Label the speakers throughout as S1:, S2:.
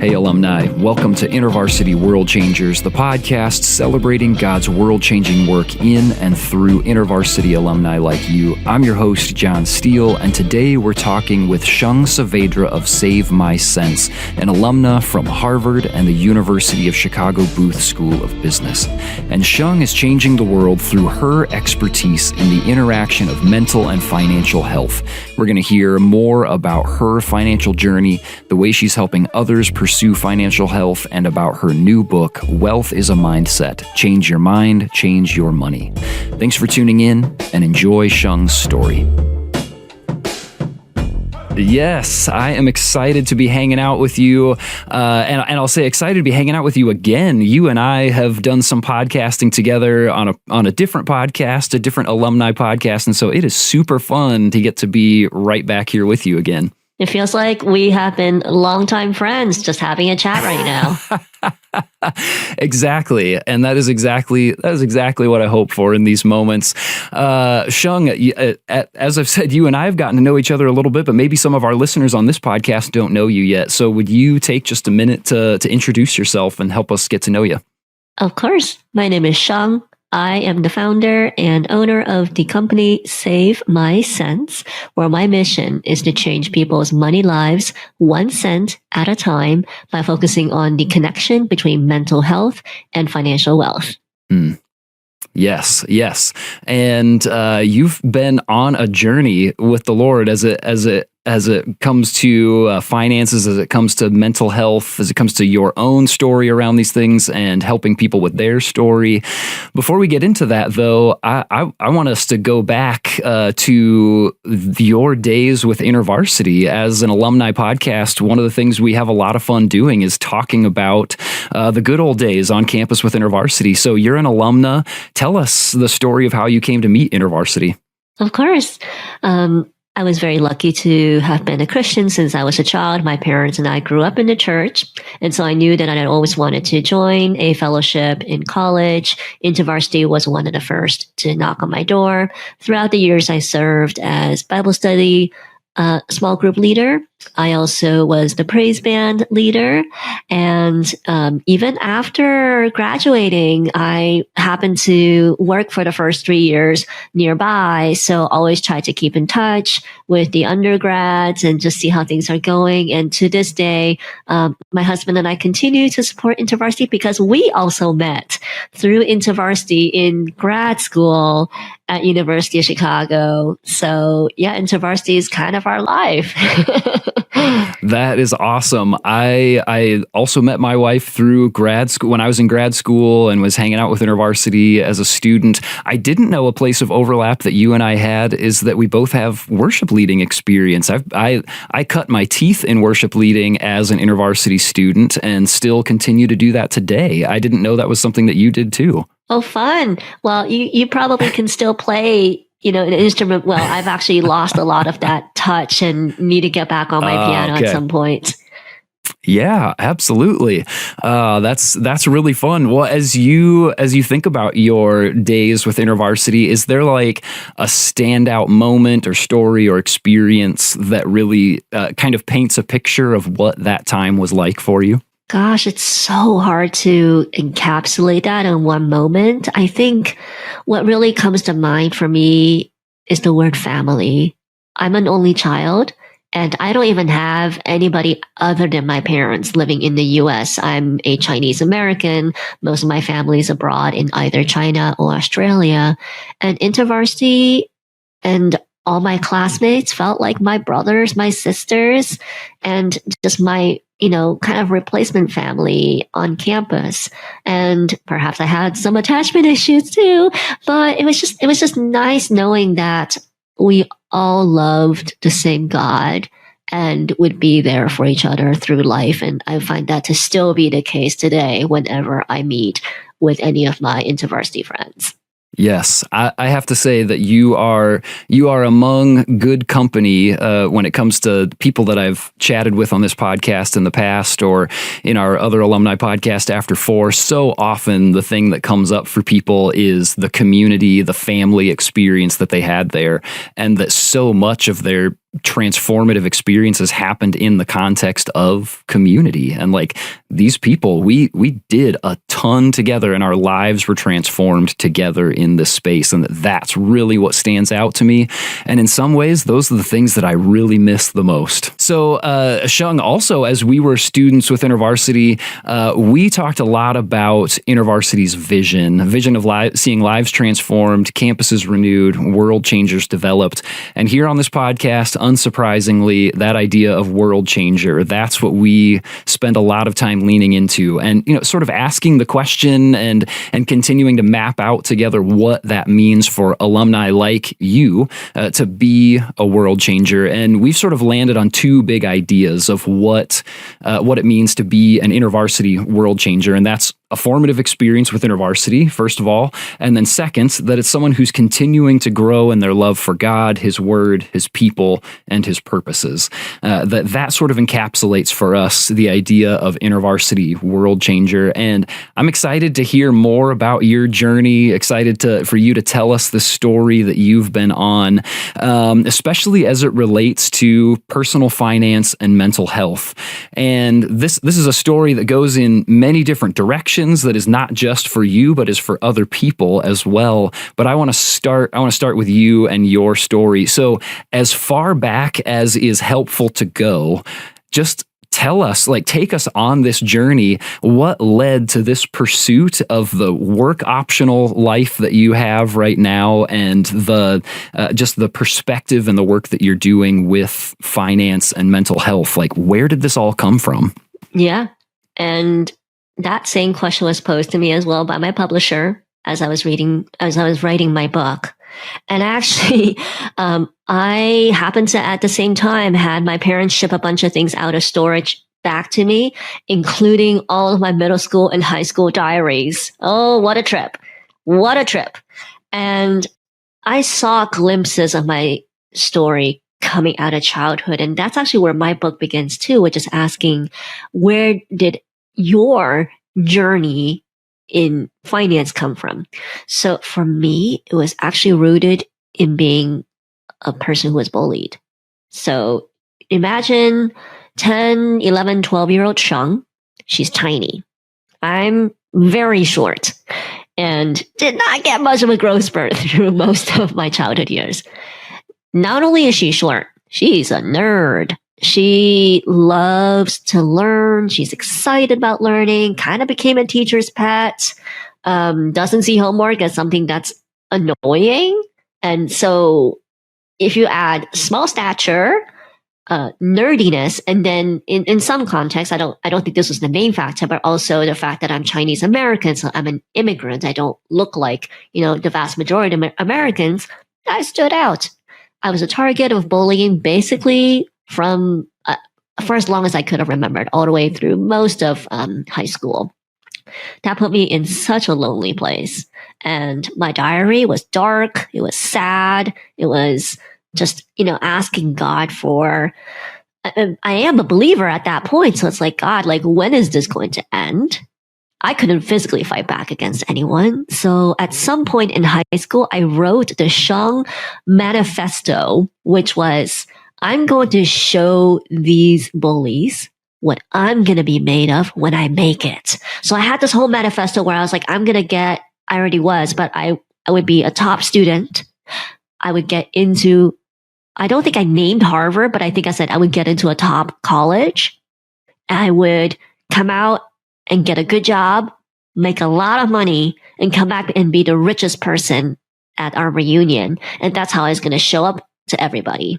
S1: Hey, alumni. Welcome to InterVarsity World Changers, the podcast celebrating God's world-changing work in and through InterVarsity alumni like you. I'm your host, John Steele, and today we're talking with Shang Saavedra of Save My Sense, an alumna from Harvard and the University of Chicago Booth School of Business. And Shang is changing the world through her expertise in the interaction of mental and financial health. We're going to hear more about her financial journey, the way she's helping others pursue financial health, and about her new book, Wealth is a Mindset. Change your mind, change your money. Thanks for tuning in and enjoy Shang's story. Yes, I am excited to be hanging out with you, and I'll say excited to be hanging out with you again. You and I have done some podcasting together on a different podcast, a different alumni podcast, and so it is super fun to get to be right back here with you again.
S2: It feels like we have been longtime friends just having a chat right now.
S1: Exactly. And that is exactly what I hope for in these moments. Shang, as I've said, you and I have gotten to know each other a little bit, but maybe some of our listeners on this podcast don't know you yet. So would you take just a minute to introduce yourself and help us get to know you?
S2: Of course. My name is Shang. I am the founder and owner of the company Save My Sense, where my mission is to change people's money lives 1 cent at a time by focusing on the connection between mental health and financial wealth.
S1: Yes. And you've been on a journey with the Lord as it comes to finances, as it comes to mental health, as it comes to your own story around these things and helping people with their story. Before we get into that, though, I want us to go back to your days with InterVarsity. As an alumni podcast, one of the things we have a lot of fun doing is talking about the good old days on campus with InterVarsity. So you're an alumna. Tell us the story of how you came to meet InterVarsity.
S2: Of course. I was very lucky to have been a Christian since I was a child. My parents and I grew up in the church. And so I knew that I had always wanted to join a fellowship in college. InterVarsity was one of the first to knock on my door. Throughout the years, I served as Bible study small group leader. I also was the praise band leader. And even after graduating, I happened to work for the first 3 years nearby. So always tried to keep in touch with the undergrads and just see how things are going. And to this day, my husband and I continue to support InterVarsity because we also met through InterVarsity in grad school at University of Chicago. So yeah, InterVarsity is kind of our life.
S1: That is awesome. I also met my wife through grad school when I was in grad school and was hanging out with InterVarsity as a student. I didn't know a place of overlap that you and I had is that we both have worship leading experience. I cut my teeth in worship leading as an InterVarsity student and still continue to do that today. I didn't know that was something that you did too.
S2: Oh, fun. Well, you probably can still play an instrument well. I've actually lost a lot of that touch and need to get back on my piano at some point.
S1: Yeah, absolutely. That's really fun. Well, as you think about your days with InterVarsity, is there like a standout moment or story or experience that really kind of paints a picture of what that time was like for you?
S2: Gosh, it's so hard to encapsulate that in one moment. I think what really comes to mind for me is the word family. I'm an only child, and I don't even have anybody other than my parents living in the US. I'm a Chinese American. Most of my family is abroad in either China or Australia. And InterVarsity and all my classmates felt like my brothers, my sisters, and just my kind of replacement family on campus. And perhaps I had some attachment issues too, but it was just nice knowing that we all loved the same God and would be there for each other through life. And I find that to still be the case today whenever I meet with any of my InterVarsity friends.
S1: Yes, I have to say that you are among good company when it comes to people that I've chatted with on this podcast in the past or in our other alumni podcast After 4. So often the thing that comes up for people is the community, the family experience that they had there, and that so much of their transformative experiences happened in the context of community. And like these people, we did a ton together and our lives were transformed together in this space. And that's really what stands out to me. And in some ways, those are the things that I really miss the most. So Shang, also, as we were students with InterVarsity, we talked a lot about InterVarsity's vision of seeing lives transformed, campuses renewed, world changers developed. And here on this podcast, unsurprisingly, that idea of world changer, that's what we spend a lot of time leaning into and, sort of asking the question and continuing to map out together what that means for alumni like you to be a world changer. And we've sort of landed on two big ideas of what it means to be an InterVarsity world changer. And that's a formative experience with InterVarsity, first of all. And then second, that it's someone who's continuing to grow in their love for God, his word, his people, and his purposes. That sort of encapsulates for us the idea of InterVarsity world changer. And I'm excited to hear more about your journey, excited for you to tell us the story that you've been on, especially as it relates to personal finance and mental health. And this is a story that goes in many different directions, that is not just for you, but is for other people as well. But I want to start with you and your story. So as far back as is helpful to go, just tell us, take us on this journey. What led to this pursuit of the work optional life that you have right now, and just the perspective and the work that you're doing with finance and mental health? Where did this all come from?
S2: Yeah. And that same question was posed to me as well by my publisher as I was writing my book. And actually, I happened to, at the same time, had my parents ship a bunch of things out of storage back to me, including all of my middle school and high school diaries. Oh, what a trip. What a trip. And I saw glimpses of my story coming out of childhood. And that's actually where my book begins too, which is asking, where did your journey in finance come from? So for me, it was actually rooted in being a person who was bullied. So imagine 10, 11, 12-year-old Shang. She's tiny. I'm very short and did not get much of a growth spurt through most of my childhood years. Not only is she short, she's a nerd. She loves to learn. She's excited about learning, kind of became a teacher's pet, doesn't see homework as something that's annoying. And so if you add small stature, nerdiness, and then in some contexts, I don't think this was the main factor, but also the fact that I'm Chinese American, so I'm an immigrant. I don't look like, the vast majority of Americans. I stood out. I was a target of bullying basically from for as long as I could have remembered, all the way through most of high school. That put me in such a lonely place. And my diary was dark. It was sad. It was just, asking God for, I am a believer at that point. So it's like, God, when is this going to end? I couldn't physically fight back against anyone. So at some point in high school, I wrote the Shang Manifesto, which was, I'm going to show these bullies what I'm going to be made of when I make it. So I had this whole manifesto where I was like, I already was, but I would be a top student. I would get into, I don't think I named Harvard, but I think I said I would get into a top college. I would come out and get a good job, make a lot of money, and come back and be the richest person at our reunion. And that's how I was going to show up to everybody.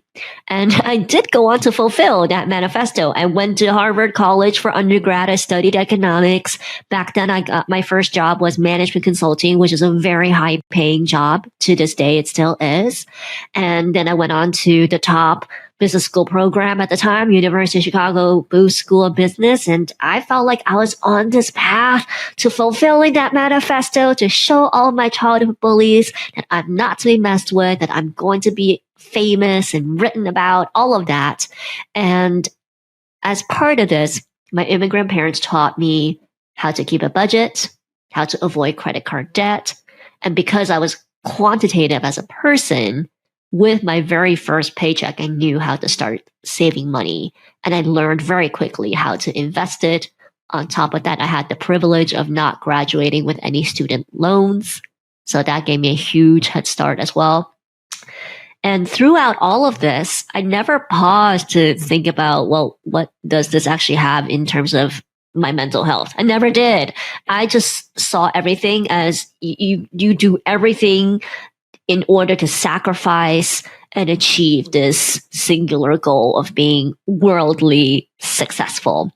S2: And I did go on to fulfill that manifesto. I went to Harvard College for undergrad. I studied economics. Back then, I got my first job was management consulting, which is a very high paying job. To this day, it still is. And then I went on to the top business school program at the time, University of Chicago Booth School of Business. And I felt like I was on this path to fulfilling that manifesto, to show all of my childhood bullies that I'm not to be messed with, that I'm going to be famous and written about, all of that. And as part of this, my immigrant parents taught me how to keep a budget, how to avoid credit card debt. And because I was quantitative as a person, with my very first paycheck, I knew how to start saving money. And I learned very quickly how to invest it. On top of that, I had the privilege of not graduating with any student loans. So that gave me a huge head start as well. And throughout all of this, I never paused to think about, well, what does this actually have in terms of my mental health? I never did. I just saw everything as you do everything in order to sacrifice and achieve this singular goal of being worldly successful.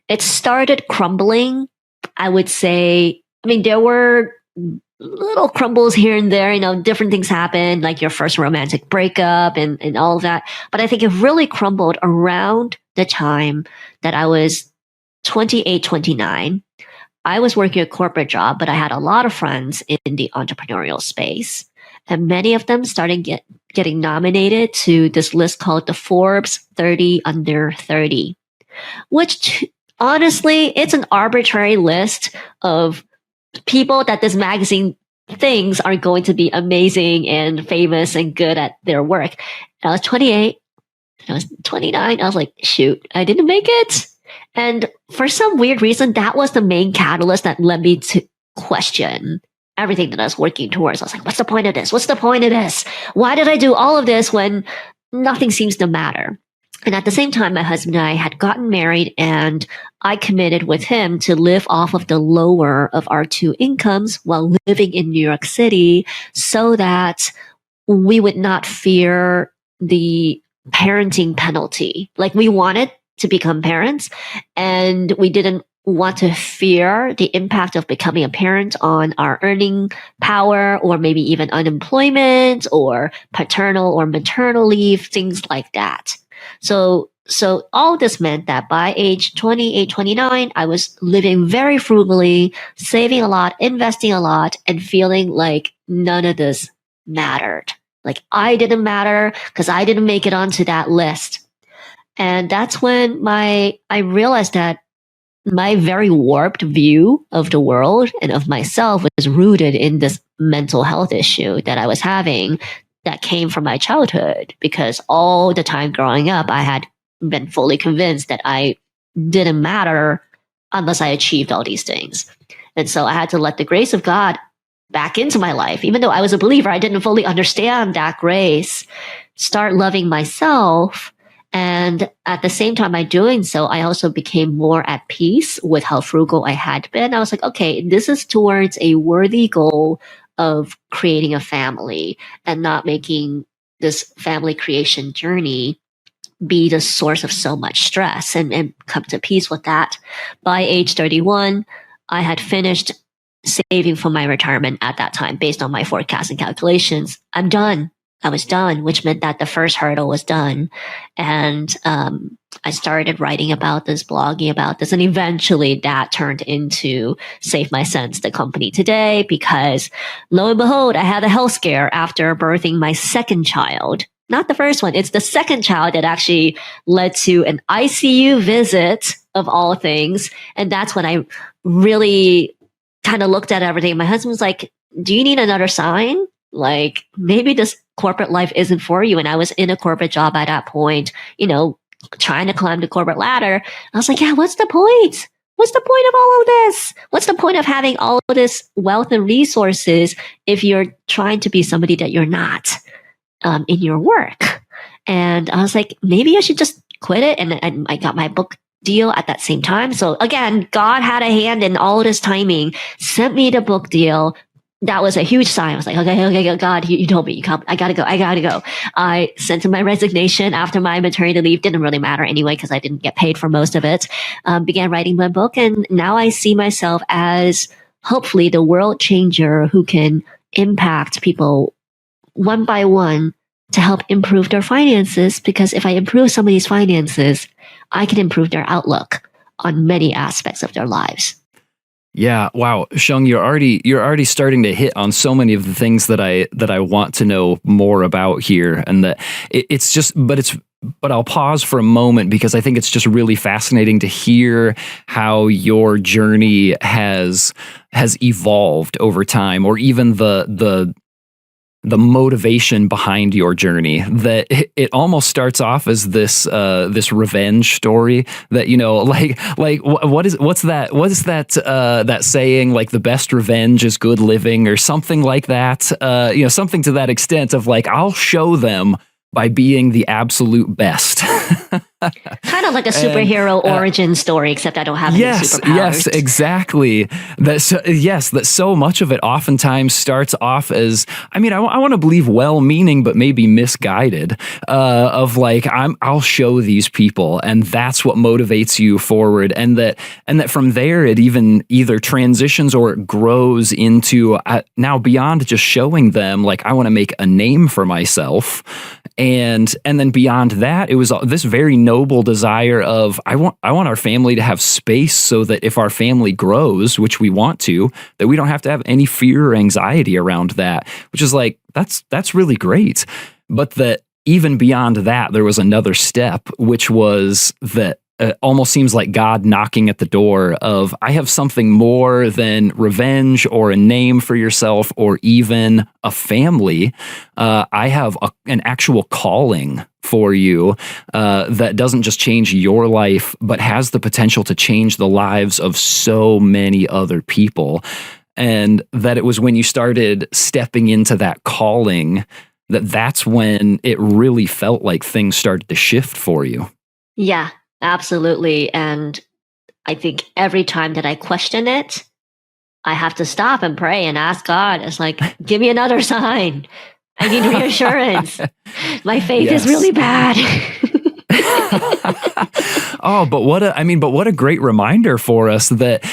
S2: It started crumbling, I would say. I mean, there were little crumbles here and there, different things happen, like your first romantic breakup and all of that. But I think it really crumbled around the time that I was 28, 29. I was working a corporate job, but I had a lot of friends in the entrepreneurial space. And many of them started getting nominated to this list called the Forbes 30 Under 30, which honestly, it's an arbitrary list of people that this magazine thinks are going to be amazing and famous and good at their work. And I was 28, and I was 29. I was like, shoot, I didn't make it. And for some weird reason, that was the main catalyst that led me to question everything that I was working towards. I was like, what's the point of this? What's the point of this? Why did I do all of this when nothing seems to matter? And at the same time, my husband and I had gotten married, and I committed with him to live off of the lower of our two incomes while living in New York City so that we would not fear the parenting penalty. Like, we wanted to become parents, and we didn't want to fear the impact of becoming a parent on our earning power, or maybe even unemployment or paternal or maternal leave, things like that. So all this meant that by age 28, 29, I was living very frugally, saving a lot, investing a lot, and feeling like none of this mattered. Like, I didn't matter because I didn't make it onto that list. And that's when I realized that my very warped view of the world and of myself was rooted in this mental health issue that I was having that came from my childhood, because all the time growing up, I had been fully convinced that I didn't matter unless I achieved all these things. And so I had to let the grace of God back into my life. Even though I was a believer, I didn't fully understand that grace, start loving myself. And at the same time by doing so, I also became more at peace with how frugal I had been. I was like, okay, this is towards a worthy goal of creating a family and not making this family creation journey be the source of so much stress, and come to peace with that. By age 31, I had finished saving for my retirement at that time based on my forecast and calculations. I'm done. I was done, which meant that the first hurdle was done. And I started writing about this, blogging about this, and eventually that turned into Save My Sense, the company today, because lo and behold, I had a health scare after birthing my second child. Not the first one. It's the second child that actually led to an ICU visit of all things. And that's when I really kind of looked at everything. My husband was like, do you need another sign? Like, maybe this corporate life isn't for you. And I was in a corporate job at that point, trying to climb the corporate ladder. I was like, yeah, what's the point? What's the point of all of this? What's the point of having all of this wealth and resources if you're trying to be somebody that you're not in your work? And I was like, maybe I should just quit it. And I got my book deal at that same time. So again, God had a hand in all of this timing, sent me the book deal. That was a huge sign. I was like, okay, God, you told me, I gotta go. I sent in my resignation after my maternity leave. Didn't really matter anyway, because I didn't get paid for most of it. Began writing my book. And now I see myself as hopefully the world changer who can impact people one by one to help improve their finances. Because if I improve somebody's finances, I can improve their outlook on many aspects of their lives.
S1: Yeah, wow, Shang, you're already starting to hit on so many of the things that I want to know more about here, and that but I'll pause for a moment because I think it's just really fascinating to hear how your journey has evolved over time, or even the the motivation behind your journey. That it almost starts off as this revenge story. That what's that saying, like the best revenge is good living, or something like that. Something to that extent of like, I'll show them by being the absolute best.
S2: Kind of like a superhero origin story, except I don't have any superpowers.
S1: Yes, exactly. That so much of it oftentimes starts off as, I want to believe well-meaning, but maybe misguided, of like, I'll show these people, and that's what motivates you forward. And that from there, it even either transitions or it grows into now beyond just showing them, like, I want to make a name for myself. And then beyond that, it was this very noble desire of, I want our family to have space so that if our family grows, which we want to, that we don't have to have any fear or anxiety around that, which is like, that's really great. But that even beyond that, there was another step, which was that almost seems like God knocking at the door of, I have something more than revenge or a name for yourself or even a family. I have an actual calling for you that doesn't just change your life, but has the potential to change the lives of so many other people. And that it was when you started stepping into that calling that's when it really felt like things started to shift for you.
S2: Yeah. Absolutely. And I think every time that I question it, I have to stop and pray and ask God. It's like, give me another sign. I need reassurance. My faith is really bad.
S1: Oh, but what a great reminder for us that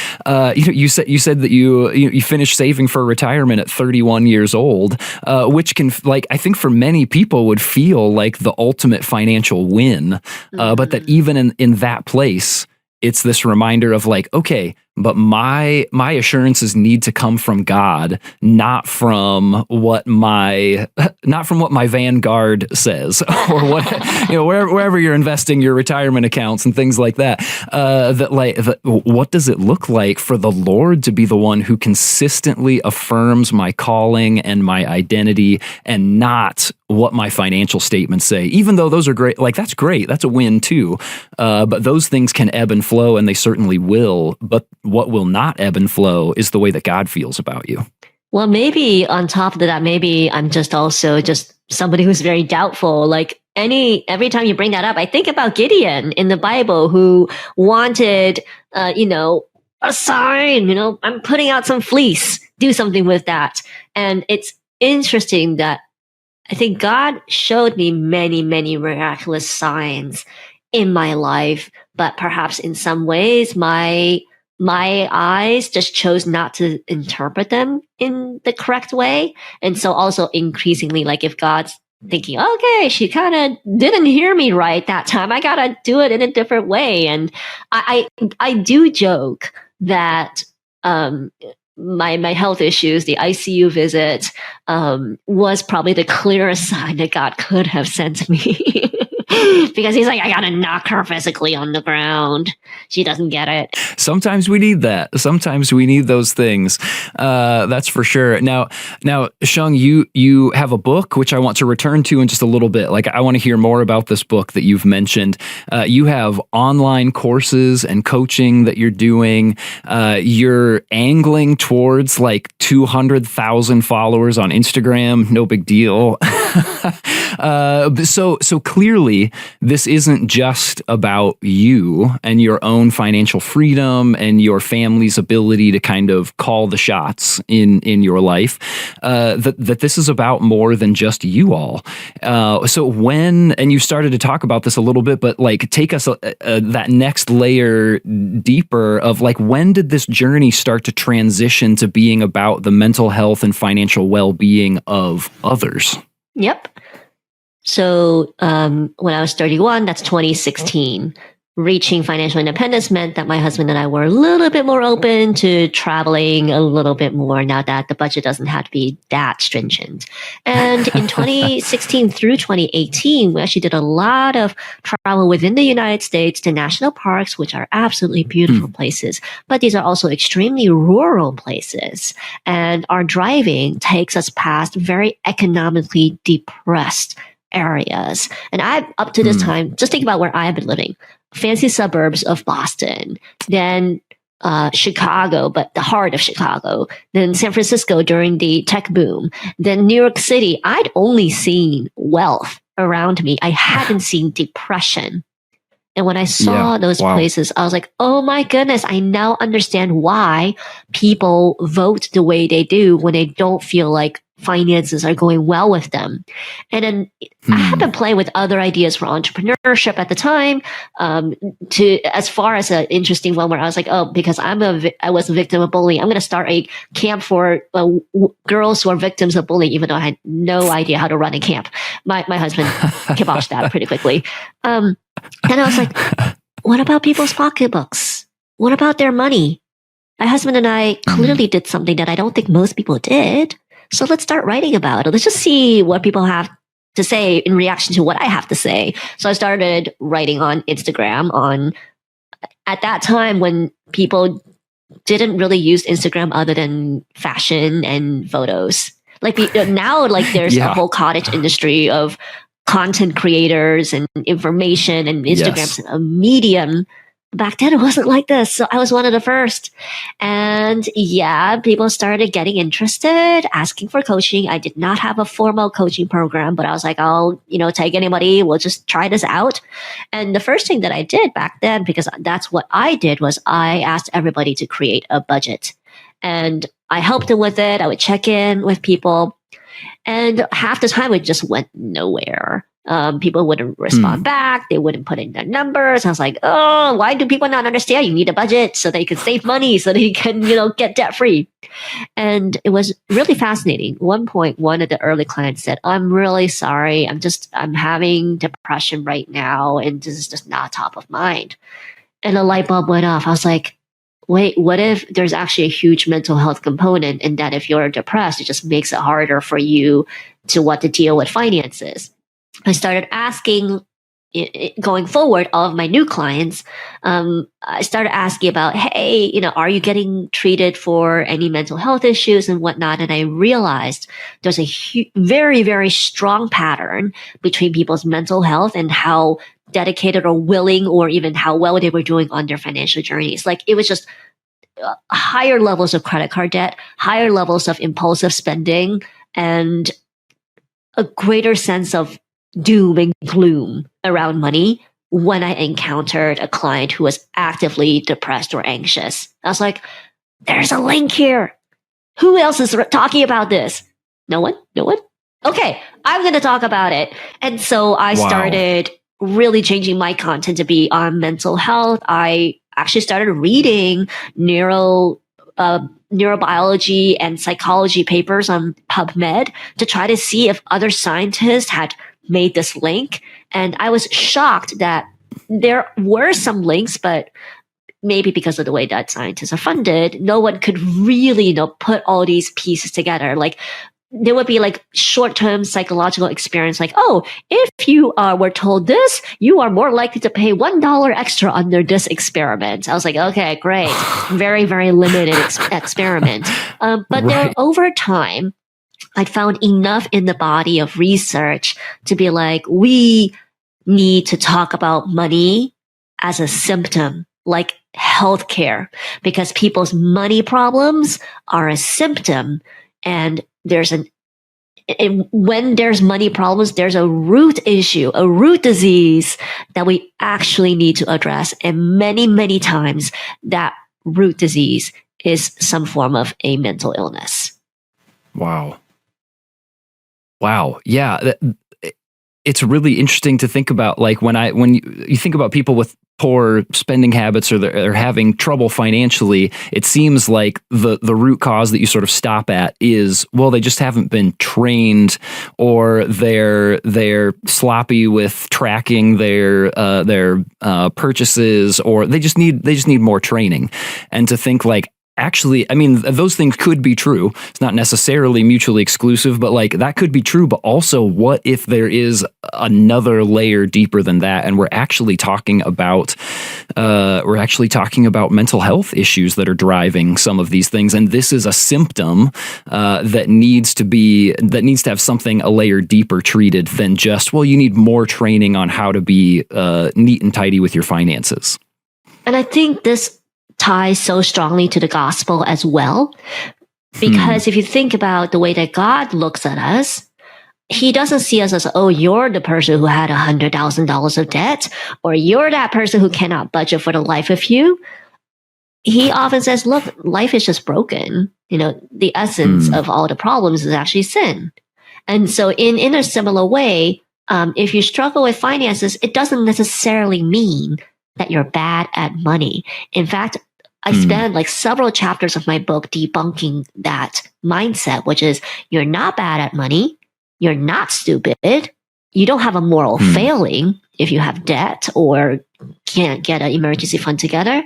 S1: you said that you finished saving for retirement at 31 years old, which can, like, I think for many people would feel like the ultimate financial win, but that even in that place, it's this reminder of like, okay, but my assurances need to come from God, not from what my Vanguard says, or what wherever you're investing your retirement accounts and things like that. What does it look like for the Lord to be the one who consistently affirms my calling and my identity, and not what my financial statements say? Even though those are great, like that's great, that's a win too. But those things can ebb and flow, and they certainly will. But what will not ebb and flow is the way that God feels about you.
S2: Well, maybe on top of that, maybe I'm just also just somebody who's very doubtful. Like every time you bring that up, I think about Gideon in the Bible, who wanted, a sign, I'm putting out some fleece, do something with that. And it's interesting that I think God showed me many, many miraculous signs in my life, but perhaps in some ways my eyes just chose not to interpret them in the correct way. And so also increasingly, like if God's thinking, okay, she kind of didn't hear me right that time, I gotta do it in a different way. And I do joke that my health issues, the ICU visit, was probably the clearest sign that God could have sent me. Because he's like, I gotta knock her physically on the ground. She doesn't get it.
S1: Sometimes we need that. Sometimes we need those things. That's for sure. Now, Shang, you have a book, which I want to return to in just a little bit. Like, I want to hear more about this book that you've mentioned. You have online courses and coaching that you're doing. You're angling towards like 200,000 followers on Instagram. No big deal. So clearly, this isn't just about you and your own financial freedom and your family's ability to kind of call the shots in your life. That this is about more than just you all. So and you started to talk about this a little bit, but like take us that next layer deeper of like, when did this journey start to transition to being about the mental health and financial well-being of others?
S2: Yep. So when I was 31, that's 2016. reaching financial independence meant that my husband and I were a little bit more open to traveling a little bit more now that the budget doesn't have to be that stringent. And in 2016 through 2018, we actually did a lot of travel within the United States to national parks, which are absolutely beautiful places. But these are also extremely rural places. And our driving takes us past very economically depressed areas. And I, up to this time, just think about where I have been living. Fancy suburbs of Boston, then Chicago, but the heart of Chicago, then San Francisco during the tech boom, then New York City. I'd only seen wealth around me. I hadn't seen depression. And when I saw those places, I was like, oh my goodness, I now understand why people vote the way they do when they don't feel like finances are going well with them. And then I had been playing with other ideas for entrepreneurship at the time, to as far as an interesting one where I was like, oh, because I was a victim of bullying, I'm going to start a camp for girls who are victims of bullying, even though I had no idea how to run a camp. My husband kiboshed that pretty quickly. And I was like, what about people's pocketbooks? What about their money? My husband and I clearly did something that I don't think most people did. So let's start writing about it. Let's just see what people have to say in reaction to what I have to say. So I started writing on Instagram at that time when people didn't really use Instagram other than fashion and photos. Like now, like there's a whole cottage industry of content creators and information, and Instagram's a medium. Back then, it wasn't like this. So I was one of the first. And people started getting interested, asking for coaching. I did not have a formal coaching program, but I was like, I'll, take anybody. We'll just try this out. And the first thing that I did back then, because that's what I did, was I asked everybody to create a budget. And I helped them with it. I would check in with people. And half the time it just went nowhere. People wouldn't respond back. They wouldn't put in their numbers. I was like, oh, why do people not understand? You need a budget so they can save money, so they can, get debt free. And it was really fascinating. At one point, one of the early clients said, I'm really sorry. I'm having depression right now. And this is just not top of mind. And a light bulb went off. I was like, wait, what if there's actually a huge mental health component, and that if you're depressed, it just makes it harder for you to what to deal with finances? I started asking, going forward, all of my new clients, I started asking about, hey, are you getting treated for any mental health issues and whatnot? And I realized there's a very, very strong pattern between people's mental health and how dedicated or willing, or even how well they were doing on their financial journeys. Like it was just higher levels of credit card debt, higher levels of impulsive spending, and a greater sense of doom and gloom around money when I encountered a client who was actively depressed or anxious. I was like, there's a link here. Who else is talking about this? No one? Okay, I'm going to talk about it. And so I started really changing my content to be on mental health. I actually started reading neurobiology and psychology papers on PubMed to try to see if other scientists had made this link. And I was shocked that there were some links, but maybe because of the way that scientists are funded, no one could really, put all these pieces together. Like there would be like short-term psychological experience, like, oh, if you were told this, you are more likely to pay $1 extra under this experiment. I was like, okay, great. Very, very limited experiment. But then over time, I found enough in the body of research to be like, we need to talk about money as a symptom, like healthcare, because people's money problems are a symptom. And when there's money problems, there's a root issue, a root disease that we actually need to address. And many, many times that root disease is some form of a mental illness.
S1: Wow. Yeah. it's really interesting to think about, like when you think about people with poor spending habits, or they're having trouble financially, it seems like the root cause that you sort of stop at is, well, they just haven't been trained, or they're sloppy with tracking their purchases, or they just need more training. And to think like, actually, I mean, those things could be true. It's not necessarily mutually exclusive, but like that could be true. But also, what if there is another layer deeper than that, and we're actually talking about mental health issues that are driving some of these things, and this is a symptom that needs to have something a layer deeper treated than just, well, you need more training on how to be neat and tidy with your finances.
S2: And I think this ties so strongly to the gospel as well. Because if you think about the way that God looks at us, he doesn't see us as, oh, you're the person who had $100,000 of debt, or you're that person who cannot budget for the life of you. He often says, look, life is just broken. You know, the essence of all the problems is actually sin. And so in a similar way, if you struggle with finances, it doesn't necessarily mean that you're bad at money. In fact, I spend like several chapters of my book debunking that mindset, which is you're not bad at money. You're not stupid. You don't have a moral failing if you have debt or can't get an emergency fund together.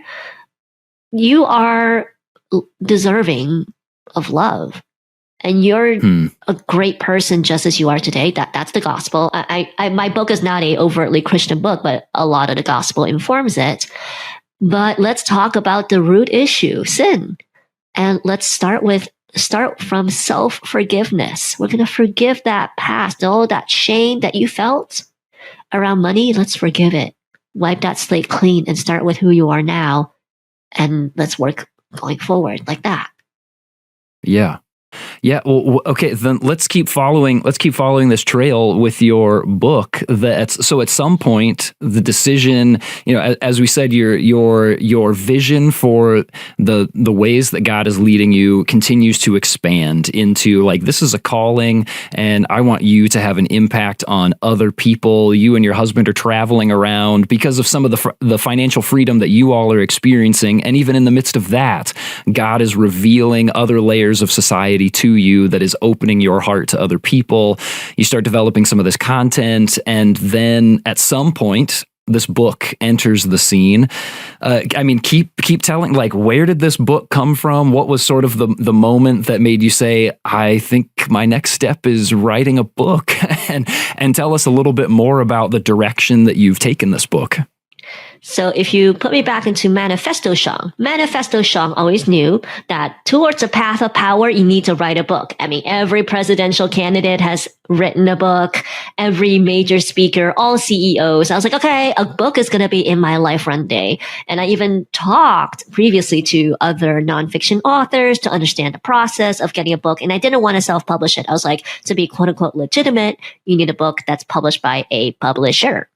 S2: You are deserving of love. And you're a great person just as you are today. That's the gospel. My book is not a overtly Christian book, but a lot of the gospel informs it. But let's talk about the root issue, sin. And let's start from self-forgiveness. We're going to forgive that past, all that shame that you felt around money. Let's forgive it. Wipe that slate clean and start with who you are now. And let's work going forward like that.
S1: Yeah. Yeah. Well, okay. Then let's keep following this trail with your book. So at some point, the decision, as we said, your vision for the ways that God is leading you continues to expand into like, this is a calling, and I want you to have an impact on other people. You and your husband are traveling around because of some of the financial freedom that you all are experiencing, and even in the midst of that, God is revealing other layers of society to you that is opening your heart to other people. You start developing some of this content, and then at some point, this book enters the scene. Keep telling, like, where did this book come from? What was sort of the moment that made you say, I think my next step is writing a book? and tell us a little bit more about the direction that you've taken this book.
S2: So if you put me back into Manifesto Shang always knew that towards the path of power, you need to write a book. I mean, every presidential candidate has written a book, every major speaker, all CEOs. I was like, okay, a book is going to be in my life one day. And I even talked previously to other nonfiction authors to understand the process of getting a book. And I didn't want to self-publish it. I was like, to be quote unquote legitimate, you need a book that's published by a publisher.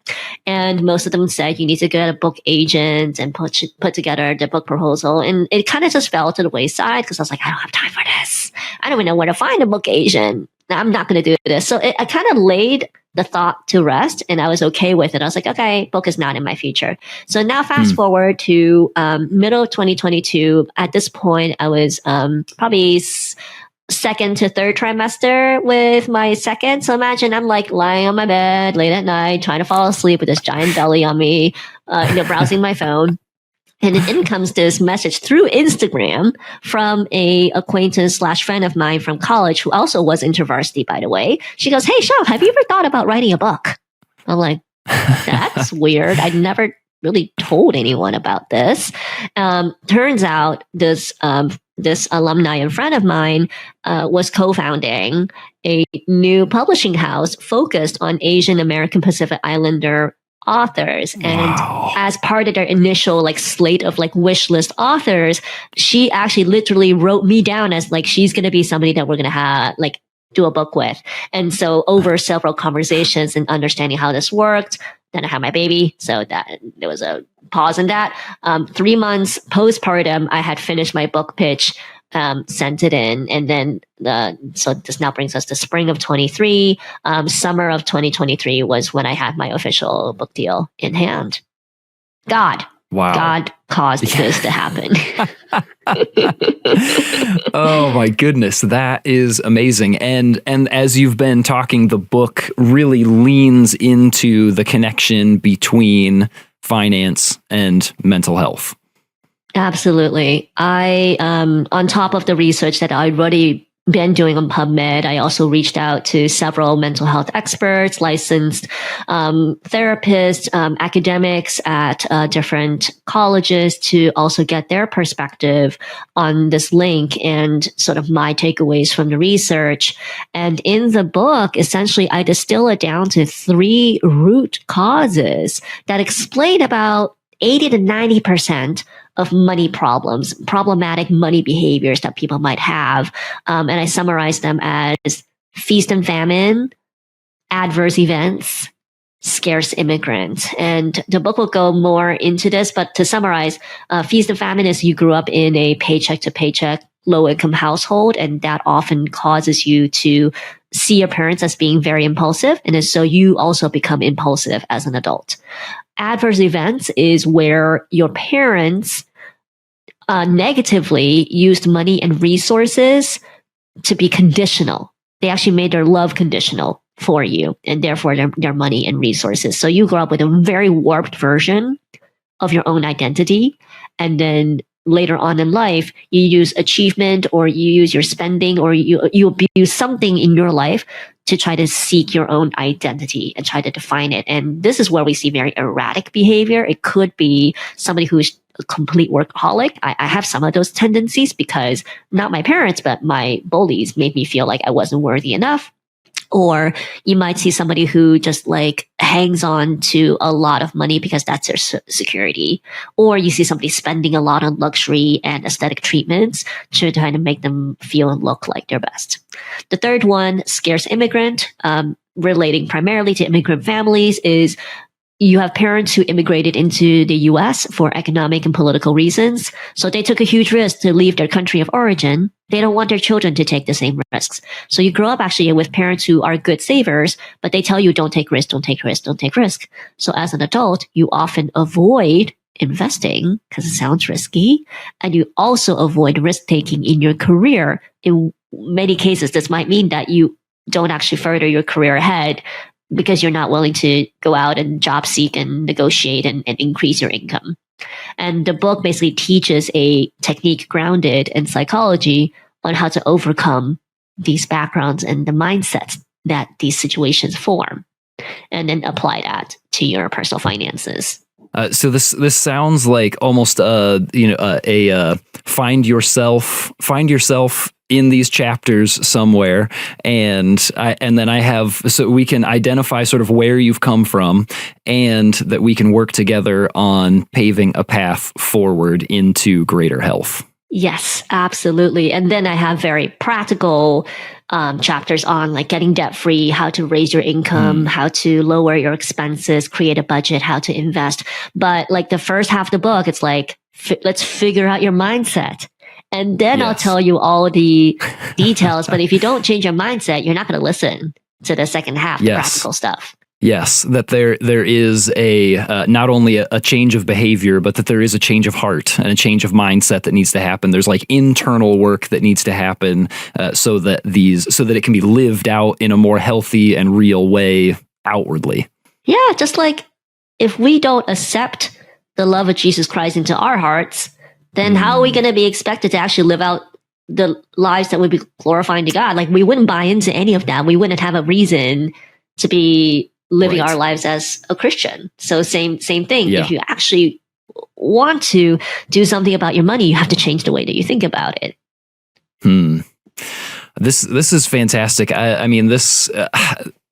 S2: And most of them said you need to get a book agent and put together the book proposal. And it kind of just fell to the wayside because I was like, I don't have time for this. I don't even know where to find a book agent. I'm not going to do this. So I kind of laid the thought to rest, and I was okay with it. I was like, okay, book is not in my future. So now fast forward to middle of 2022. At this point, I was probably second to third trimester with my second. So imagine I'm like lying on my bed late at night, trying to fall asleep with this giant belly on me, browsing my phone. And then in comes this message through Instagram from a acquaintance / friend of mine from college who also was InterVarsity, by the way. She goes, hey, Shang, have you ever thought about writing a book? I'm like, that's weird. I'd never really told anyone about this. Turns out this alumni and friend of mine was co-founding a new publishing house focused on Asian American Pacific Islander authors. And as part of their initial slate of wish list authors, she actually literally wrote me down as she's going to be somebody that we're going to have do a book with. And so over several conversations and understanding how this worked, then I had my baby. So that there was a pause in that. 3 months postpartum, I had finished my book pitch. sent it in. And then, so this now brings us to spring of 23. Summer of 2023 was when I had my official book deal in hand. God caused this to happen.
S1: Oh my goodness, that is amazing. And as you've been talking, the book really leans into the connection between finance and mental health.
S2: Absolutely. I, on top of the research that I'd already been doing on PubMed, I also reached out to several mental health experts, licensed therapists, academics at different colleges to also get their perspective on this link and sort of my takeaways from the research. And in the book, essentially, I distill it down to 3 root causes that explain about 80 to 90% of money problems, problematic money behaviors that people might have. And I summarize them as feast and famine, adverse events, scarce immigrant. And the book will go more into this, but to summarize, feast and famine is you grew up in a paycheck to paycheck, low income household, and that often causes you to see your parents as being very impulsive. And so you also become impulsive as an adult. Adverse events is where your parents negatively used money and resources to be conditional. They actually made their love conditional for you, and therefore their money and resources. So you grow up with a very warped version of your own identity. And then later on in life, you use achievement, or you use your spending, or you abuse something in your life to try to seek your own identity and try to define it. And this is where we see very erratic behavior. It could be somebody who's a complete workaholic. I have some of those tendencies because not my parents, but my bullies made me feel like I wasn't worthy enough. Or you might see somebody who just like hangs on to a lot of money because that's their security. Or you see somebody spending a lot on luxury and aesthetic treatments to try to make them feel and look like their best. The third one, scarce immigrant, relating primarily to immigrant families, is you have parents who immigrated into the US for economic and political reasons. So they took a huge risk to leave their country of origin. They don't want their children to take the same risks. So you grow up actually with parents who are good savers, but they tell you don't take risk, don't take risk, don't take risk. So as an adult, you often avoid investing because it sounds risky. And you also avoid risk taking in your career. In many cases, this might mean that you don't actually further your career ahead because you're not willing to go out and job seek and negotiate and increase your income. And the book basically teaches a technique grounded in psychology on how to overcome these backgrounds and the mindsets that these situations form, and then apply that to your personal finances.
S1: So this sounds like almost a find yourself in these chapters somewhere, and then I have, so we can identify sort of where you've come from, and that we can work together on paving a path forward into greater health.
S2: Yes, absolutely. And then I have very practical chapters on like getting debt free, how to raise your income, how to lower your expenses, create a budget, how to invest. But like the first half of the book, it's like, let's figure out your mindset. And then I'll tell you all the details. But if you don't change your mindset, you're not going to listen to the second half, practical stuff.
S1: Yes, that there is a not only a change of behavior, but that there is a change of heart and a change of mindset that needs to happen. There's like internal work that needs to happen so that it can be lived out in a more healthy and real way outwardly. Yeah,
S2: just like if we don't accept the love of Jesus Christ into our hearts, then how are we going to be expected to actually live out the lives that would be glorifying to God? Like we wouldn't buy into any of that. We wouldn't have a reason to be living our lives as a Christian. So same thing. Yeah. If you actually want to do something about your money, you have to change the way that you think about it.
S1: This is fantastic. I mean, this.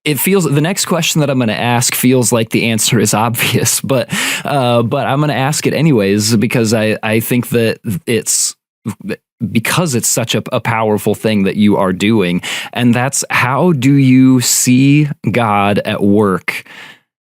S1: It feels, the next question that I'm going to ask feels like the answer is obvious, but I'm going to ask it anyways because I think that it's such a powerful thing that you are doing, and that's, how do you see God at work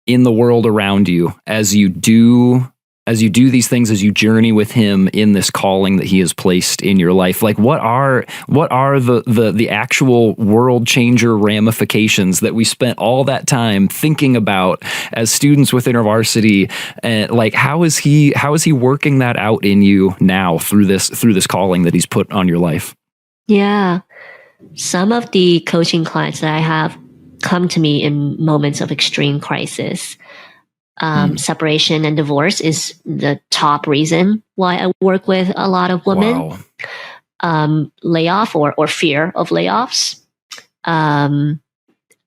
S1: in the world around you as you do as you do these things, as you journey with him in this calling that he has placed in your life, like what are the actual world changer ramifications that we spent all that time thinking about as students with InterVarsity, and like how is he working that out in you now through this calling that he's put on your life?
S2: Yeah. Some of the coaching clients that I have come to me in moments of extreme crisis. Separation and divorce is the top reason why I work with a lot of women. Wow. Layoff or fear of layoffs. I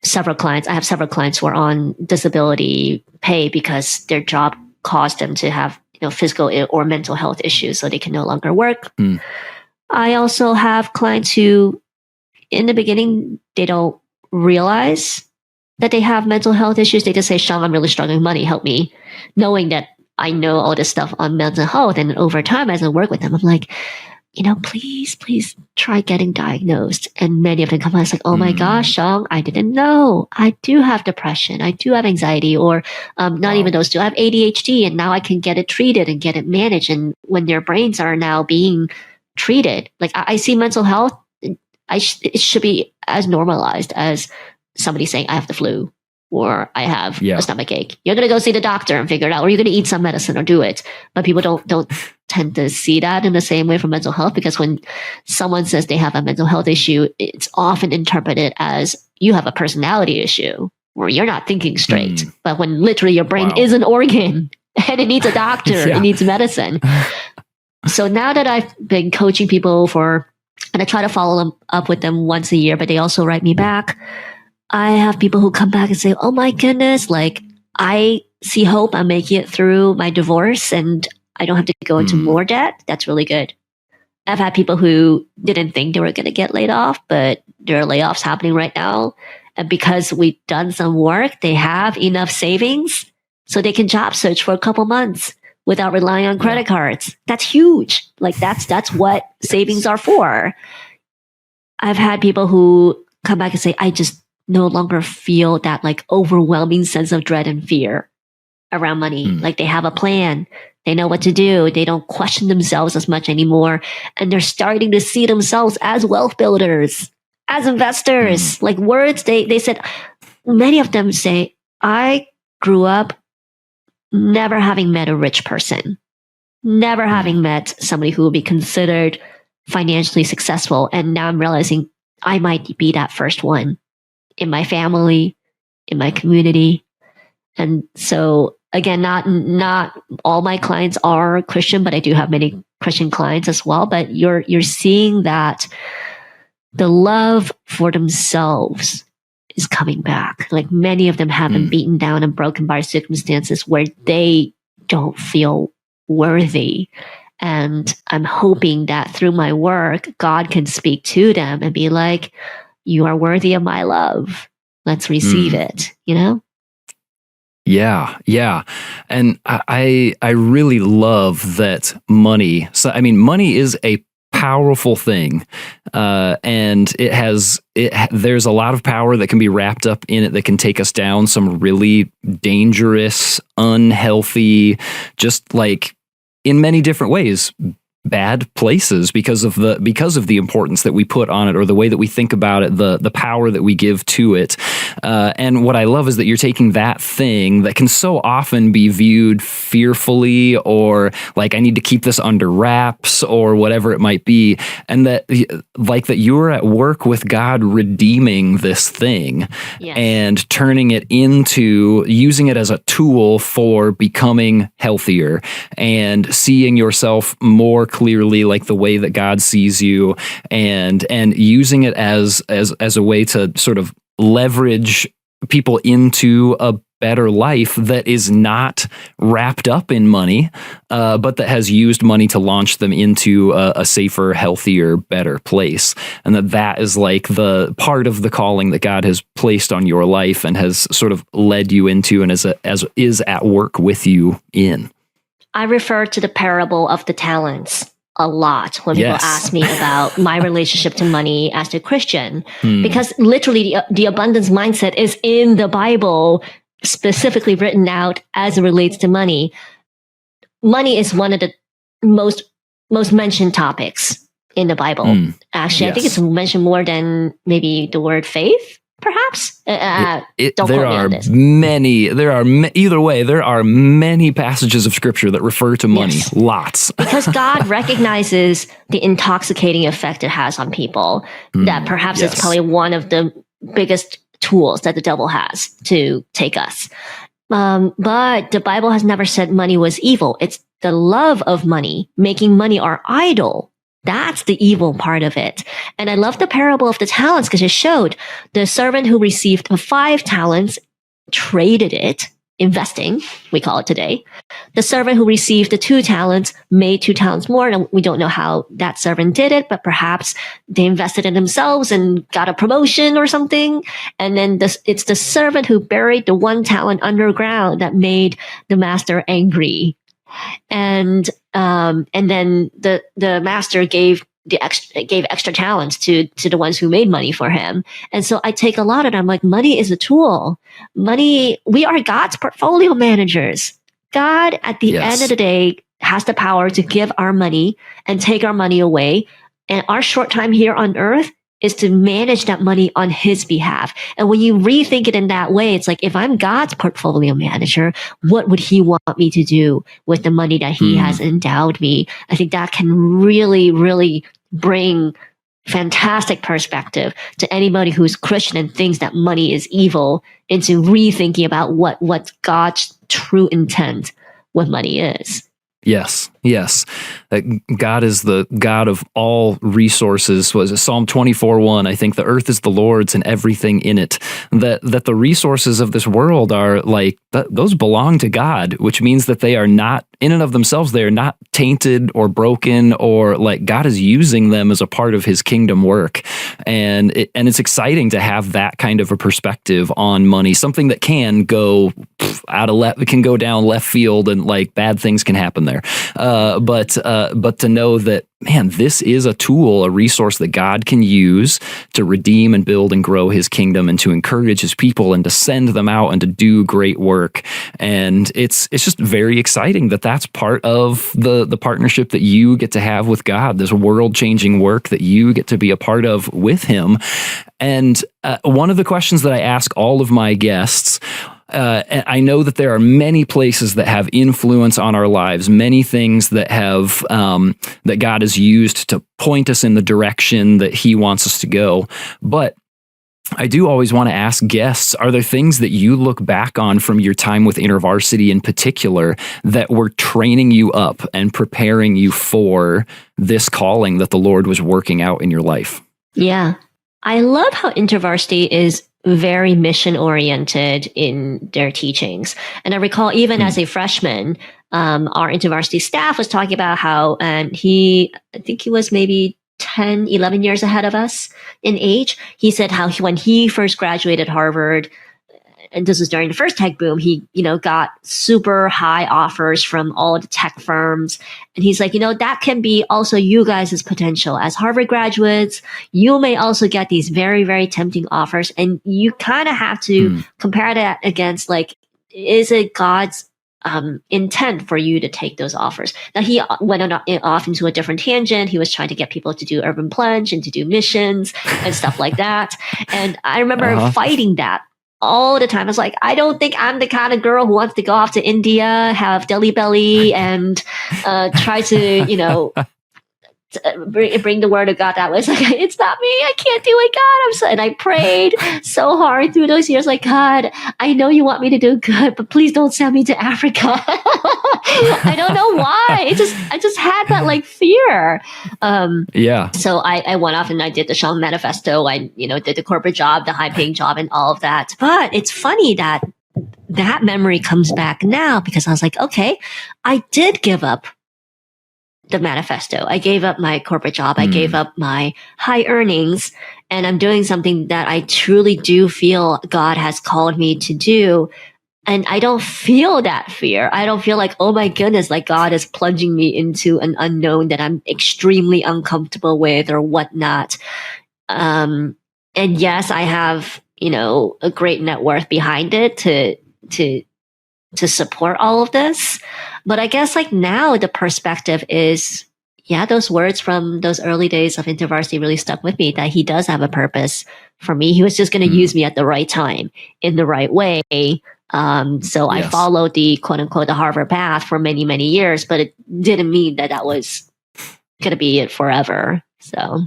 S2: have several clients who are on disability pay because their job caused them to have physical or mental health issues, so they can no longer work. I also have clients who, in the beginning, they don't realize that they have mental health issues. They just say, Shang, I'm really struggling with money, help me. Knowing that I know all this stuff on mental health. And over time, as I work with them, I'm like, please try getting diagnosed. And many of them come out, it's like, oh my gosh, Shang, I didn't know. I do have depression. I do have anxiety, or not even those two. I have ADHD, and now I can get it treated and get it managed. And when their brains are now being treated, like I see mental health, it should be as normalized as somebody saying I have the flu or I have a stomach ache. You're going to go see the doctor and figure it out, or you're going to eat some medicine or do it. But people don't tend to see that in the same way for mental health, because when someone says they have a mental health issue, it's often interpreted as you have a personality issue or you're not thinking straight. But when literally your brain is an organ and it needs a doctor, it needs medicine. So now that I've been coaching people and I try to follow them up with them once a year, but they also write me back. I have people who come back and say, oh my goodness, like I see hope. I'm making it through my divorce and I don't have to go into more debt. That's really good. I've had people who didn't think they were going to get laid off, but there are layoffs happening right now. And because we've done some work, they have enough savings so they can job search for a couple months without relying on credit cards. That's huge. Like that's what savings are for. I've had people who come back and say, I just no longer feel that like overwhelming sense of dread and fear around money. Like they have a plan. They know what to do. They don't question themselves as much anymore. And they're starting to see themselves as wealth builders, as investors. Like words, they said, many of them say, I grew up never having met a rich person, never having met somebody who would be considered financially successful. And now I'm realizing I might be that first one in my family, in my community. And so again, not all my clients are Christian, but I do have many Christian clients as well. But you're seeing that the love for themselves is coming back. Like many of them have been beaten down and broken by circumstances where they don't feel worthy. And I'm hoping that through my work, God can speak to them and be like, you are worthy of my love. Let's receive it,
S1: Yeah. And I really love that money. So, I mean, money is a powerful thing. And there's a lot of power that can be wrapped up in it that can take us down some really dangerous, unhealthy, just like in many different ways, bad places because of the importance that we put on it, or the way that we think about it, the power that we give to it. And what I love is that you're taking that thing that can so often be viewed fearfully, or like I need to keep this under wraps, or whatever it might be, and that you're at work with God redeeming this thing and turning it into using it as a tool for becoming healthier and seeing yourself more clearly like the way that God sees you, and using it as a way to sort of leverage people into a better life that is not wrapped up in money, but that has used money to launch them into a safer, healthier, better place. And that is like the part of the calling that God has placed on your life and has sort of led you into, and is at work with you in.
S2: I refer to the parable of the talents a lot when people ask me about my relationship to money as a Christian, because literally the abundance mindset is in the Bible, specifically written out as it relates to money. money is one of the most mentioned topics in the Bible. Actually, I think it's mentioned more than maybe the word faith, perhaps. Don't quote me on this.
S1: Either way, there are many passages of scripture that refer to money. Yes. Lots.
S2: Because God recognizes the intoxicating effect it has on people, that perhaps it's probably one of the biggest tools that the devil has to take us. But the Bible has never said money was evil. It's the love of money, making money our idol. That's the evil part of it. And I love the parable of the talents because it showed the servant who received 5 talents traded it, investing, we call it today. The servant who received the 2 talents made 2 talents more. And we don't know how that servant did it, but perhaps they invested in themselves and got a promotion or something. And then it's the servant who buried the 1 talent underground that made the master angry. And then the master gave extra talents to the ones who made money for him. And so I take a lot of it. I'm like, money is a tool. Money, we are God's portfolio managers. God, at the end of the day, has the power to give our money and take our money away. And our short time here on earth is to manage that money on his behalf. And when you rethink it in that way, it's like, if I'm God's portfolio manager, what would he want me to do with the money that he has endowed me? I think that can really, really bring fantastic perspective to anybody who's Christian and thinks that money is evil, into rethinking about what God's true intent with money is.
S1: Yes. God is the God of all resources. Was it Psalm 24:1? I think the earth is the Lord's and everything in it. That the resources of this world are like, those belong to God, which means that they are not, in and of themselves, they are not tainted or broken, or like God is using them as a part of his kingdom work. And it's exciting to have that kind of a perspective on money, something that can go it can go down left field and like bad things can happen there. But to know that, man, this is a tool, a resource that God can use to redeem and build and grow his kingdom, and to encourage his people and to send them out and to do great work. And it's just very exciting that that's part of the partnership that you get to have with God, this world-changing work that you get to be a part of with him. And one of the questions that I ask all of my guests, I know that there are many places that have influence on our lives, many things that have that God has used to point us in the direction that he wants us to go. But I do always want to ask guests, are there things that you look back on from your time with InterVarsity in particular that were training you up and preparing you for this calling that the Lord was working out in your life?
S2: Yeah. I love how InterVarsity is very mission oriented in their teachings. And I recall even as a freshman, our InterVarsity staff was talking about how, I think he was maybe 10, 11 years ahead of us in age. He said how when he first graduated Harvard, and this was during the first tech boom, he, got super high offers from all the tech firms. And he's like, that can be also you guys' potential. As Harvard graduates, you may also get these very, very tempting offers. And you kind of have to compare that against, like, is it God's intent for you to take those offers? Now, he went off into a different tangent. He was trying to get people to do urban plunge and to do missions and stuff like that. And I remember fighting that all the time. I was like, I don't think I'm the kind of girl who wants to go off to India, have Delhi belly, and try to, bring the word of God that way. It's like, it's not me. I can't do it, God. And I prayed so hard through those years, like, God, I know you want me to do good, but please don't send me to Africa. I don't know why. I just had that like fear. So I went off and I did the Shang Manifesto. I, did the corporate job, the high paying job, and all of that. But it's funny that memory comes back now, because I was like, okay, I did give up the manifesto. I gave up my corporate job. I gave up my high earnings, and I'm doing something that I truly do feel God has called me to do. And I don't feel that fear. I don't feel like, oh my goodness, like God is plunging me into an unknown that I'm extremely uncomfortable with or whatnot. And yes, I have, a great net worth behind it to to support all of this. But I guess like now the perspective is, yeah, those words from those early days of InterVarsity really stuck with me, that he does have a purpose for me. He was just going to use me at the right time in the right way. So I followed the quote unquote the Harvard path for many, many years, but it didn't mean that that was going to be it forever. So,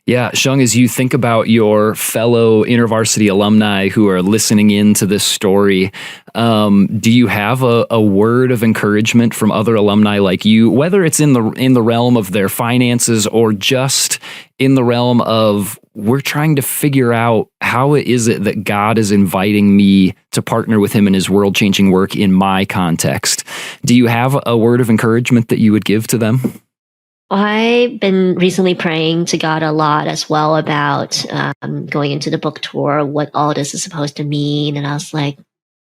S1: yeah, Shang, as you think about your fellow InterVarsity alumni who are listening into this story, do you have a word of encouragement from other alumni like you, whether it's in the realm of their finances or just in the realm of we're trying to figure out how is it that God is inviting me to partner with him in his world-changing work in my context? Do you have a word of encouragement that you would give to them?
S2: I've been recently praying to God a lot as well about going into the book tour, what all this is supposed to mean. And I was like,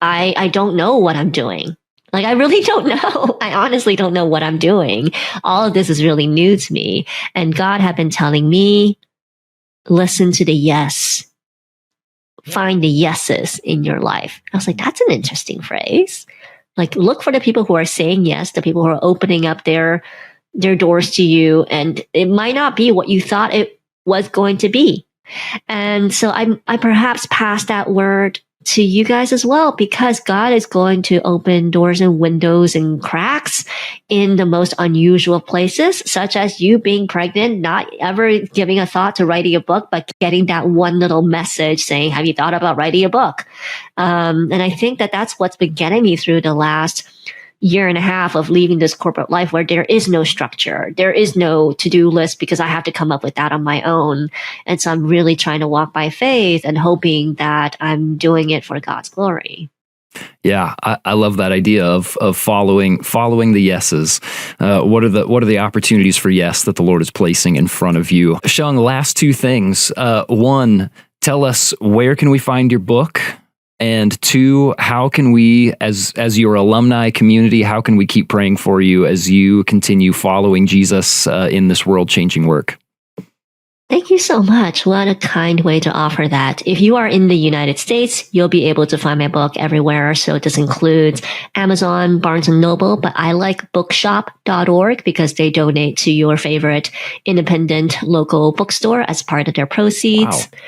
S2: I don't know what I'm doing. Like, I really don't know. I honestly don't know what I'm doing. All of this is really new to me. And God had been telling me, listen to the yes. Find the yeses in your life. I was like, that's an interesting phrase. Like, look for the people who are saying yes, the people who are opening up their doors to you, and it might not be what you thought it was going to be. And so I perhaps pass that word to you guys as well, because God is going to open doors and windows and cracks in the most unusual places, such as you being pregnant, not ever giving a thought to writing a book, but getting that one little message saying, have you thought about writing a book? And I think that that's what's been getting me through the last year and a half of leaving this corporate life where there is no structure. There is no to-do list because I have to come up with that on my own. And so I'm really trying to walk by faith and hoping that I'm doing it for God's glory.
S1: Yeah, I love that idea of following the yeses. What are the opportunities for yes that the Lord is placing in front of you? Shang, last two things. One, tell us, where can we find your book? And two, how can we, as your alumni community, how can we keep praying for you as you continue following Jesus in this world-changing work?
S2: Thank you so much. What a kind way to offer that. If you are in the United States, you'll be able to find my book everywhere. So this includes Amazon, Barnes & Noble, but I like bookshop.org because they donate to your favorite independent local bookstore as part of their proceeds. Wow.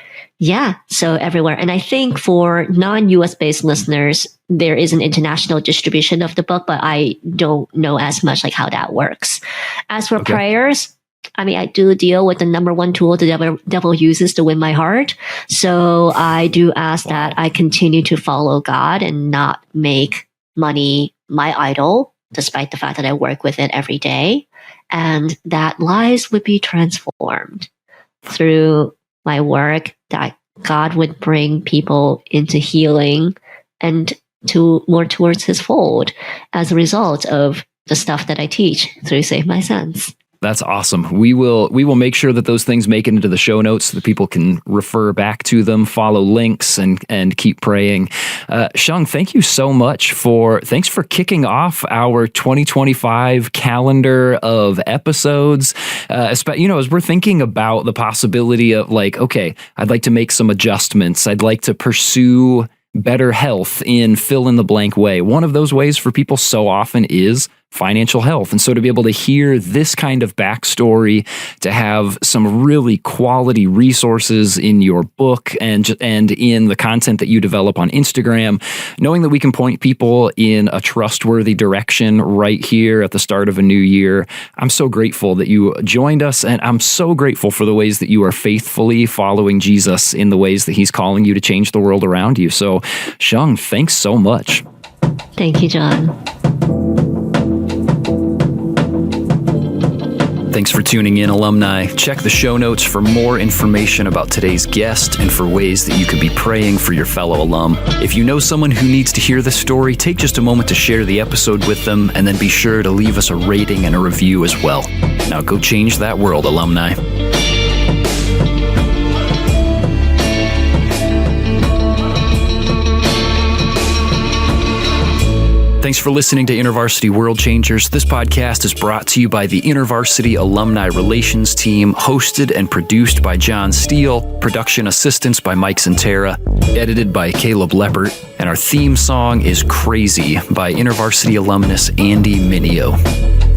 S2: Yeah, so everywhere. And I think for non-US based listeners, there is an international distribution of the book, but I don't know as much like how that works. As for prayers, I mean, I do deal with the number one tool the devil uses to win my heart. So I do ask that I continue to follow God and not make money my idol, despite the fact that I work with it every day, and that lives would be transformed through my work, that God would bring people into healing and to more towards his fold as a result of the stuff that I teach through Save My Sense.
S1: That's awesome. We will make sure that those things make it into the show notes so that people can refer back to them, follow links, and keep praying. Shang, thank you so much thanks for kicking off our 2025 calendar of episodes. As we're thinking about the possibility of okay, I'd like to make some adjustments. I'd like to pursue better health in fill in the blank way. One of those ways for people so often is financial health. And so to be able to hear this kind of backstory, to have some really quality resources in your book and in the content that you develop on Instagram, knowing that we can point people in a trustworthy direction right here at the start of a new year. I'm so grateful that you joined us, and I'm so grateful for the ways that you are faithfully following Jesus in the ways that he's calling you to change the world around you. So, Shang, thanks so much.
S2: Thank you, John.
S1: Thanks for tuning in, alumni. Check the show notes for more information about today's guest and for ways that you could be praying for your fellow alum. If you know someone who needs to hear this story, take just a moment to share the episode with them, and then be sure to leave us a rating and a review as well. Now go change that world, alumni. Thanks for listening to InterVarsity World Changers. This podcast is brought to you by the InterVarsity Alumni Relations Team, hosted and produced by John Steele, production assistance by Mike Santera, edited by Caleb Leppert, and our theme song is Crazy by InterVarsity alumnus Andy Minio.